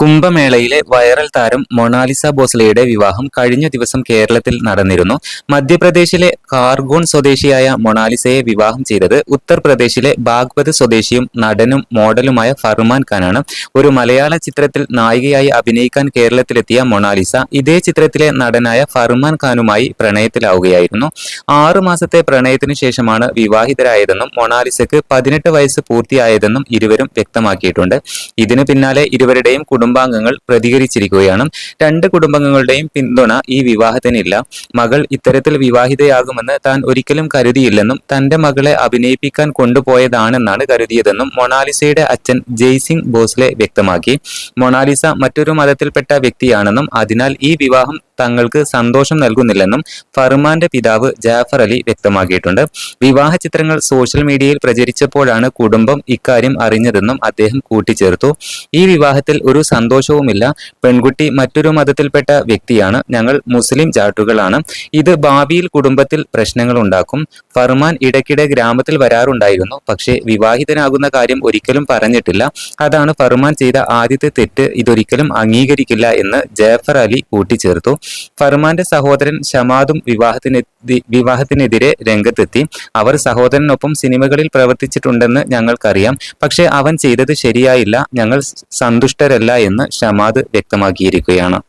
കുംഭമേളയിലെ viral താരം Mona Lisa ഭോസ്ലെയുടെ വിവാഹം കഴിഞ്ഞ ദിവസം കേരളത്തിൽ നടന്നിരുന്നു. മധ്യപ്രദേശിലെ കാർഗോൺ സ്വദേശിയായ മൊണാലിസയെ വിവാഹം ചെയ്തത് ഉത്തർപ്രദേശിലെ ബാഗ്പത് സ്വദേശിയും നടനും മോഡലുമായ ഫർമാൻ ഖാനാണ്. ഒരു മലയാള ചിത്രത്തിൽ നായികയായി അഭിനയിക്കാൻ കേരളത്തിലെത്തിയ മൊണാലിസ ഇതേ ചിത്രത്തിലെ നടനായ ഫർമാൻ ഖാനുമായി പ്രണയത്തിലാവുകയായിരുന്നു. 6 മാസത്തെ പ്രണയത്തിനു ശേഷമാണ് വിവാഹിതരായതെന്നും മൊണാലിസയ്ക്ക് 18 വയസ്സ് പൂർത്തിയായതെന്നും ഇരുവരും വ്യക്തമാക്കിയിട്ടുണ്ട്. ഇതിനു പിന്നാലെ ഇരുവരുടെയും കുടുംബാംഗങ്ങൾ പ്രതികരിച്ചിരിക്കുകയാണ്. രണ്ട് കുടുംബാംഗങ്ങളുടെയും പിന്തുണ ഈ വിവാഹത്തിനില്ല. മകൾ ഇത്തരത്തിൽ വിവാഹിതയാകുമെന്ന് താൻ ഒരിക്കലും കരുതിയില്ലെന്നും തന്റെ മകളെ അഭിനയിപ്പിക്കാൻ കൊണ്ടുപോയതാണെന്നാണ് കരുതിയതെന്നും മൊണാലിസയുടെ അച്ഛൻ ജയ്സിംഗ് ഭോസ്ലെ വ്യക്തമാക്കി. മൊണാലിസ മറ്റൊരു മതത്തിൽപ്പെട്ട വ്യക്തിയാണെന്നും അതിനാൽ ഈ വിവാഹം തങ്ങൾക്ക് സന്തോഷം നൽകുന്നില്ലെന്നും ഫർമാന്റെ പിതാവ് ജാഫർ അലി വ്യക്തമാക്കിയിട്ടുണ്ട്. വിവാഹ ചിത്രങ്ങൾ സോഷ്യൽ മീഡിയയിൽ പ്രചരിച്ചപ്പോഴാണ് കുടുംബം ഇക്കാര്യം അറിഞ്ഞതെന്നും അദ്ദേഹം കൂട്ടിച്ചേർത്തു. ഈ വിവാഹത്തിൽ ഒരു സന്തോഷവുമില്ല. പെൺകുട്ടി മറ്റൊരു മതത്തിൽപ്പെട്ട വ്യക്തിയാണ്. ഞങ്ങൾ മുസ്ലിം ജാട്ടുകളാണ്. ഇത് ഭാവിയിൽ കുടുംബത്തിൽ പ്രശ്നങ്ങൾ ഉണ്ടാക്കും. ഫർമാൻ ഇടയ്ക്കിടെ ഗ്രാമത്തിൽ വരാറുണ്ടായിരുന്നു. പക്ഷേ വിവാഹിതനാകുന്ന കാര്യം ഒരിക്കലും പറഞ്ഞിട്ടില്ല. അതാണ് ഫർമാൻ ചെയ്ത ആദ്യത്തെ തെറ്റ്. ഇതൊരിക്കലും അംഗീകരിക്കില്ല എന്ന് ജാഫർ അലി കൂട്ടിച്ചേർത്തു. ഫർമാന്റെ സഹോദരൻ ഷമാദും വിവാഹത്തിനെതിരെ രംഗത്തെത്തി. അവർ സഹോദരനൊപ്പം സിനിമകളിൽ പ്രവർത്തിച്ചിട്ടുണ്ടെന്ന് ഞങ്ങൾക്കറിയാം. പക്ഷേ അവൻ ചെയ്തത് ശരിയായില്ല. ഞങ്ങൾ സന്തുഷ്ടരല്ല എന്ന് ഷമാദ് വ്യക്തമാക്കിയിരിക്കുകയാണ്.